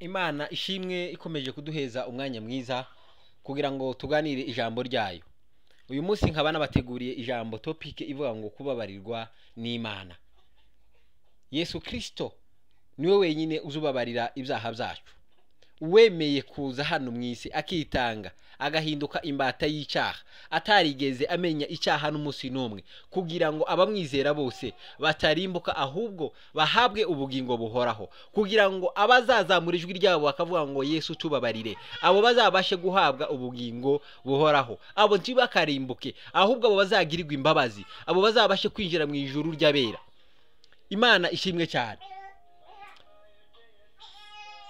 Imana ishimwe ikomeje kuduheza umwanya mwiza kugira ngo tuganire ijambo ryayo. Uyu munsi nkaba nabateguriye ijambo topic ivuga ngo kubabarirwa n'Imana. Yesu Christo niwe wenyine uzubabarira ibyaha byacu. Uwemeye kuza hano mwisi akitanga agahinduka imbata y'icyaha atarigeze amenya icyaha n'umunsi n'umwe kugira ngo abamwizera bose batarimbuka ahubwo bahabwe ubugingo buhoraho, kugira ngo abazazamura ijwi ryabo bakavuga ngo Yesu tubabarire, abo bazabashe guhabwa ubugingo buhoraho, abo ntibakarimbuke ahubwo abo bazagirirwa imbabazi, abo bazabashe kwinjira mu ijuru ry'abera. Imana ishimwe cyane.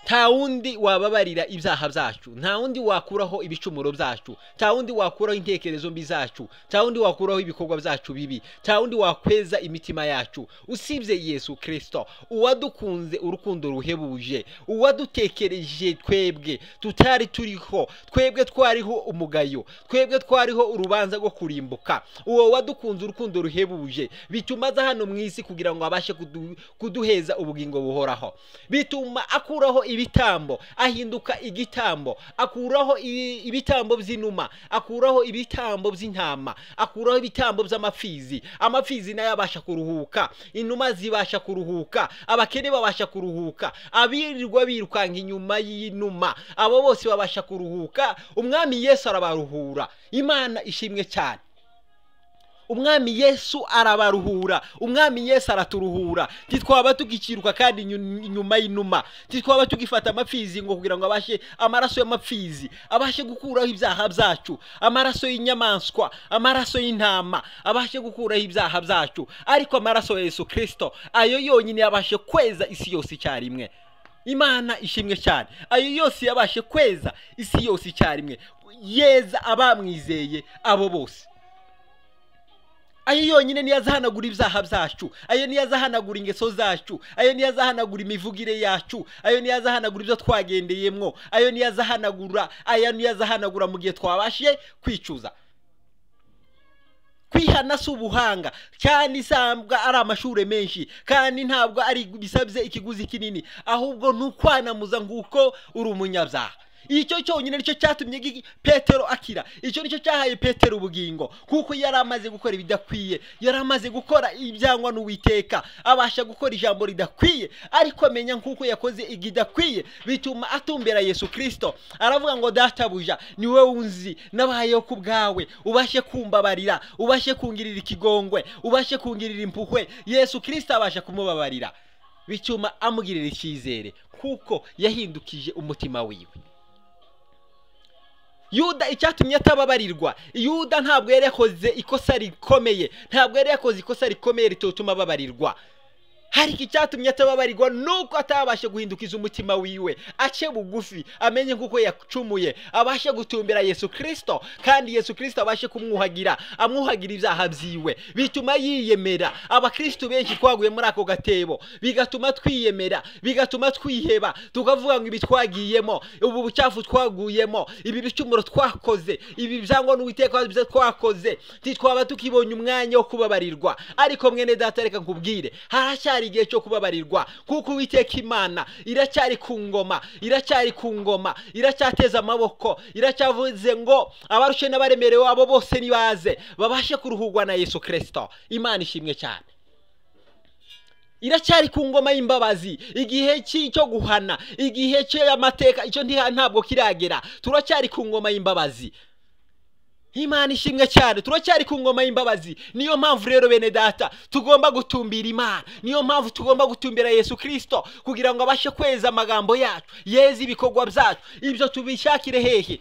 Nta wundi wababarira ibyaha byacu, nta wundi wakuraho ibicumuro byacu, nta wundi wakuraho intekerezo mbi zacu, nta wundi wakuraho ibikorwa byacu bibi, nta wundi wakweza imitima yacu usibye Yesu Christo, uwadukunze urukundo ruhebuje, uwadutekereje twebwe tutari turiho, twebwe twariho umugayo, twebwe twariho urubanza rwo kurimbuka. Uwo wadukunze urukundo ruhebuje bituma za hano mwisi kugira ngo abashe kuduheza ubugingo buhoraho, bituma akuraho ibitambo ahinduka igitambo, akuraho ibitambo by'inuma, akuraho ibitambo by'intama, akuraho ibitambo by'amafizi. Amafizi nayo abasha kuruhuka, inuma zibasha kuruhuka, abakene babasha kuruhuka, abirirwa birukanka inyuma y'inuma abo bose babasha kuruhuka. Umwami Yesu arabaruhura. Imana ishimwe cyane. Umwami Yesu arabaruhura, umwami Yesu araturuhura. Titwaba tugikiruka kandi inyuma y'inuma, titwaba tugifata amafizi ngo kugira ngo abashe amaraso y'amafizi abashe gukuraho ibyaha byacu, amaraso y'inyamaswa, amaraso y'intama abashe gukuraho ibyaha byacu, ariko amaraso ya Yesu Christo ayo yonyine yabashe kweza isi yose icyarimwe. Imana ishimwe cyane. Ayo yose yabashe kweza isi yose icyarimwe, yeza abamwizeye abo bose. Ayo yonyine niyo azahanagura ibyaha byacu, ayo niyo azahanagura ingeso zacu, ayo niyo azahanagura imivugire yacu, ayo niyo azahanagura ibyo twagendeyemo, ayo niyo azahanagura mu gihe twabashe kwicuza. Kwihana si ubuhanga, kandi isambwa ari amashure menshi, kandi ntabwo ari bisabye ikiguzi kinini, ahubwo nukwanamuza nguko uri umunyabyaha. Icyo cyonyine nicyo cyatumye Petero akira, icyo nicyo cyahaye Petero ubugingo, kuko yari amaze gukora ibidakwiye, yari amaze gukora ibyangwa n'Uwiteka, abasha gukora ijambo ridakwiye, ariko amenya nkuko yakoze igidakwiye bituma atumbera Yesu Christo. Aravuga ngo databuja niwe unzi nabayeho ku bwawe, ubashe kumbabarira, ubashe kungirira ikigongwe, ubashe kungirira impuhwe. Yesu Christo abasha kumubabarira bituma amugirira icyizere kuko yahindukije umutima wiwe. Yuda icyatumye atababarirwa, Yuda ntabwo yari yakoze ikosa rikomeye, ntabwo yari yakoze ikosa rikomeye ritotuma babarirwa. Hari icyatumye atababarirwa nuko atabashe guhindukiza umutima wiwe, ace bugufi, amenye kuko yacumuye, abashe gutumbira Yesu Christo, kandi Yesu Christo abashe kumwuhagira, amwuhagira ibyaha byiwe, bituma yiyemera. Abakristo benshi twaguye muri ako gatebo, bigatuma twiyemera, bigatuma twiheba, tukavuga ngo ibi twagiyemo, ubu bucafu twaguyemo, ibi bicumuro twakoze, ibi byangwa n'Uwiteka twakoze, titwaba tukibonye umwanya wo kubabarirwa. Ariko mwene data reka nkubwire, haracyari igihe cyo kubabarirwa, kuko Uwiteka Imana iracyari ku ngoma, iracyari ku ngoma, iracyateza amaboko, iracyavuze ngo abarushe n'abaremerewe abo bose nibaze babashe kuruhurwa na Yesu Christo. Imana ishimwe cyane. Iracyari ku ngoma y'imbabazi. Igihe cyo guhana, igihe cy'amateka icyo ntabwo kiragera, turacyari ku ngoma y'imbabazi. Imana ishimwe cyane, turacyari ku ngoma y'imbabazi. Niyo mpamvu rero bene data tugomba gutumbira Imana, niyo mpamvu tugomba gutumbira Yesu Christo kugira ngo abashe kweza amagambo yacu, yeze ibikorwa byacu. Ibyo tubishakire hehe?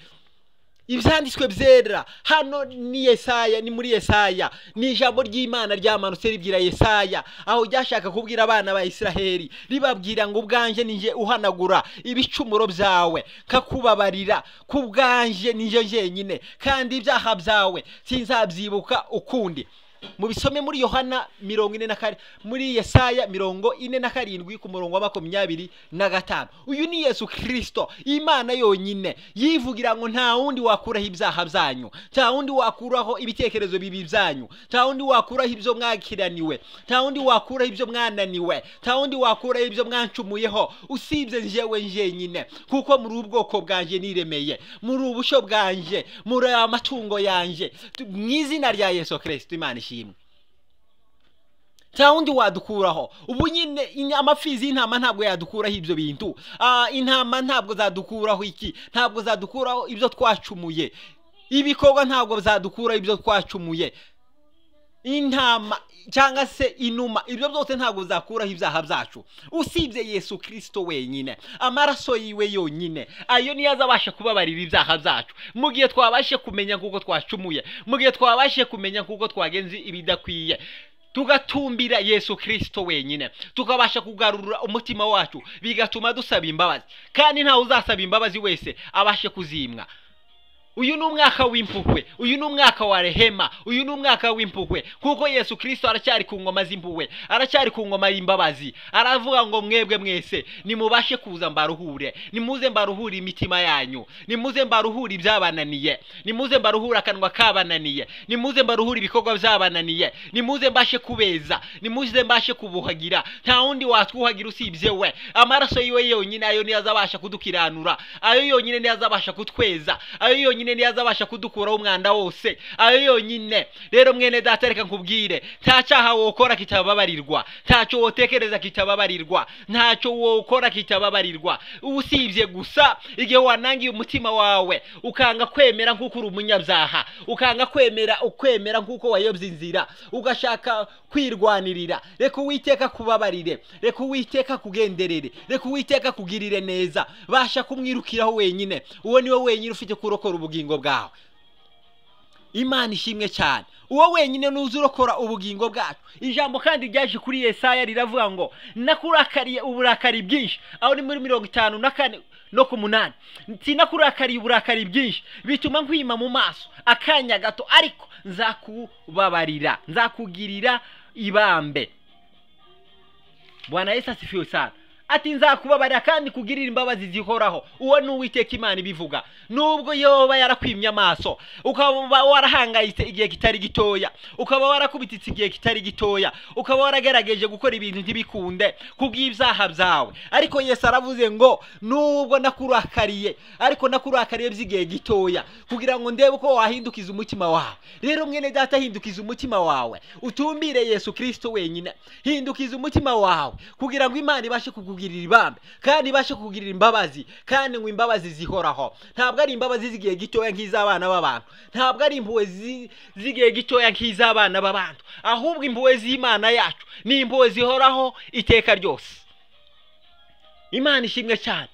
Ibyanditswe byera hano ni Yesaya, ni muri Yesaya, ni ijambo ry'Imana ryamanutse ribwira Yesaya, aho ryashaka kubwira abana ba Isiraheli, ribabwira ngo ubwanje ninje uhanagura ibicumuro byawe, kakubabarira kubwanje ninje jenyine, kandi ibyaha byawe sinzabyibuka ukundi. mubisome muri Yohana 44 muri Yesaya 47 ku murongo wa 25. Uyu ni Yesu Christo, Imana yonyine yivugira ngo nta wundi wakuraho ibyaha byanyu, nta wundi wakuraho ibitekerezo bibi byanyu, nta wundi wakuraho ibyo mwakiraniwe, nta wundi wakuraho ibyo mwananiwe, nta wundi wakuraho ibyo mwancumuyeho usibye njyewe njenyine, kuko muri ubwoko bwanje niremeye, muri ubusho bwanje, muri amatungo yanje, mu izina rya Yesu Kristo. Imana ishimwe. Nta wundi wadukuraho. Ubu nyine amafizi y'intama ntabwo yadukuraho ibyo bintu. Intama ntabwo zadukuraho iki, ntabwo zadukuraho ibyo twacumuye, ibikorwa ntabwo zadukuraho ibyo twacumuye, intama cyangwa se inuma, ibyo byose ntabwo zakuraho ibyaha byacu usibye Yesu Kristo wenyine. Amaraso yiwe yonyine ayo niyo azabasha kubabarira ibyaha byacu, mu gihe twabashe kumenya kuko twacumuye, mu gihe twabashe kumenya kuko twagenze ibidakwiye, tugatumbira Yesu Kristo wenyine, tukabasha kugarura umutima wacu, bigatuma dusaba imbabazi, kandi ntawe uzasaba imbabazi wese abashe kuzimwa. Uyu ni umwaka w'impuhwe, uyu ni umwaka wa rehema, uyu ni umwaka w'impuhwe, kuko Yesu Kristo aracyari ku ngoma z'impuhwe, aracyari ku ngoma y'imbabazi. Aravuga ngo mwebwe mwese nimubashe kuza mbaruhure, nimuze mbaruhure imitima yanyu, nimuze mbaruhure ibyabananiye, nimuze mbaruhure akanwa kabananiye, nimuze mbaruhure ibikorwa byabananiye, nimuze mbashe kubeza, nimuze mbashe kubuhagira. Nta wundi watwuhagira usibye we. Amaraso yiwe yonyine ayo niyo azabasha kudukiranura, ayo yonyine niyo azabasha kutweza, ayo yonyine niyo azabasha kudukuraho umwanda wose, ayo yonyine. Rero mwene data, reka nkubwire, nta cyaha wokora kitababarirwa, ntacyo wotekereza kitababarirwa, ntacyo wokora kitababarirwa, usibye gusa igihe wanangiye umutima wawe ukanga kwemera nk'uko uri umunyabyaha, ukanga kwemera nk'uko wayobye inzira, ugashaka kwirwanirira. Reka Uwiteka kubabarire, reka Uwiteka kugenderere, reka Uwiteka kugirire neza, basha kumwirukiraho wenyine. Uwo niwe wenyine ufite kurokora ubugingo bwawe. Imana ishimwe cyane. Uwo wenyine nuzurokora ubugingo bwacu. Ijambo kandi ryaje kuri Yesaya riravuga ngo nakurakariye uburakari bwinshi, aho ni muri 54 no ku 8. Sinakurakariye uburakari bwinshi bituma nkwima mu maso akanya gato, ariko nzakubabarira, nzakugirira ibambe. Bwana Yesu asifiwe sana. Ati nzakubabarira kandi kugirira imbabazi zihoraho. Uwo ni Uwiteka Imana ibivuga. Nubwo yoba yarakwimye amaso, ukaba warahangayitse igihe kitari gitoya, ukaba warakubititse igihe kitari gitoya, ukaba waragerageje gukora ibintu ntibikunde kubw'ibyaha byawe, ariko Yesu aravuze ngo nubwo nakurakariye, ariko nakurakariye by'igihe gitoya kugira ngo ndebe uko wahindukiza umutima wawe. Rero mwene data, hindukiza umutima wawe, utumbire Yesu Kristo wenyine. Hindukiza umutima wawe kugira ngo Imana ibashe kukugirira ibambe, kandi ibashe kukugirira imbabazi, kandi ngo imbabazi zihoraho. Ntabwo ari imbabazi z'igihe gitoya nk'iz'abana b'abantu, ntabwo ari impuhwe z'igihe gitoya nk'iz'abana b'abantu, ahubwo impuhwe z'Imana yacu ni impuhwe zihoraho iteka ryose. Imana ishimwe cyane.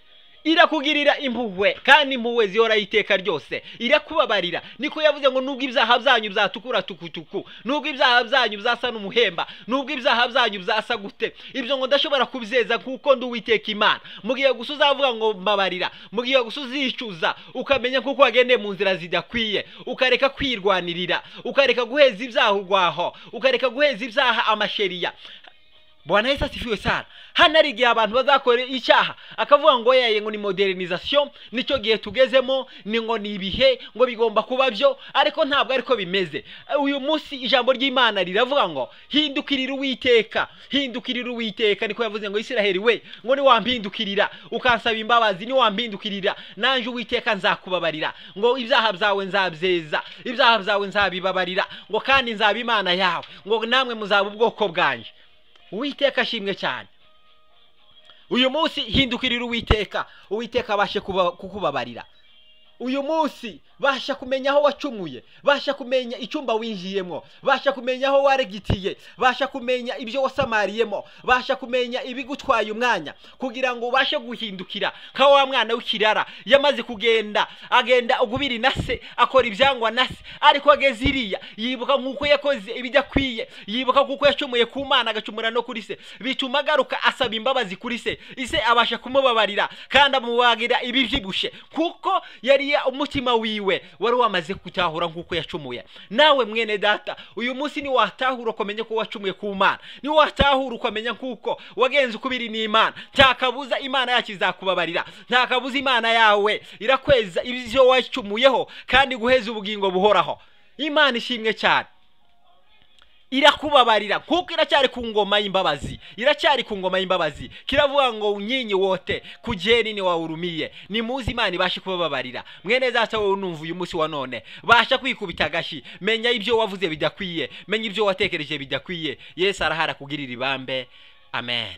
Irakugirira impuhwe, kandi impuhwe zihora iteka ryose. Irakubabarira. Niko yavuze ngo nubwo ibyaha byanyu byatukura tukutuku, nubwo ibyaha byanyu byasa n'umuhemba, nubwo ibyaha byanyu byasa gute, ibyo ngo ndashobora kubizeza kuko ndi Uwiteka Imana. Mugiye gusa uzavuga ngo mbabarira, mugiye gusa uzicuza, ukamenya kuko wagendeye mu nzira zidakwiye, ukareka kwirwanirira, ukareka guheza ibyaha urwaho, ukareka guheza ibyaha amasheriya. Bwana Yesu asifiwe sana. Hano ari igihe abantu bazakora icyaha akavuga ngo yeye ngo ni modernization, nicyo gihe tugezemo, ni ngo ni ibihe ngo bigomba kuba byo, ariko ntabwo ariko bimeze. Uyu munsi ijambo ry'Imana riravuga ngo hindukirira Uwiteka, hindukirira Uwiteka. Niko yavuze ngo Isiraheli we, ngo ni wampindukirira ukansaba imbabazi, ni wampindukirira nanje Uwiteka nzakubabarira, ngo ibyaha byawe nzabyeza, ibyaha byawe nzabibabarira, ngo kandi nzaba Imana yawe, ngo namwe muzaba ubwoko bwanje. Uwiteka ashimwe cyane. Uyu munsi hindukirira Uwiteka, Uwiteka abashe kukubabarira. Uyu munsi basha kumenya aho wacumuye, basha kumenya icyumba winjiyemo, basha kumenya aho waregitiye, basha kumenya ibyo wasamariyemo, basha kumenya ibigutwaye umwanya, kugira ngo ubashe guhindukira ka wa mwana w'ikirara yamaze kugenda, agenda ugubiri nase, akora ibyangwa nase, ariko ageze iriya yibuka nkuko yakoze ibidakwiye, yibuka kuko yacumuye ku Mana agacumura no kuri se, bituma agaruka asaba imbabazi kuri se. Ise abasha kumubabarira kandi amubagira ibibyibushe, kuko yari Eliya umutima wiwe wari wamaze kutahura nkuko yacumuye. Nawe mwene data uyu munsi ni watahura ukomenya ko wacumuye ku Mana, ni watahura ukomenya nkuko wagenze ukubiri n'Imana. Ntakabuza Imana yacu izakubabarira, ntakabuza Imana yawe irakweza ibyo wacumuyeho kandi guheza ubugingo buhoraho. Imana ishimwe cyane, irakubabarira kuko iracyari ku ngoma y'imbabazi, iracyari ku ngoma y'imbabazi. Kiravuga ngo unyinyi wote kujeni ni waurumiye. Ni muzi Imana ibashe kubabarira. Mwene data wowe unumva uyu munsi wa none, basha kwikubita gashi, menya ibyo wavuze bidakwiye, menya ibyo watekereje bidakwiye. Yesu arahara kugirira ibambe. Amen.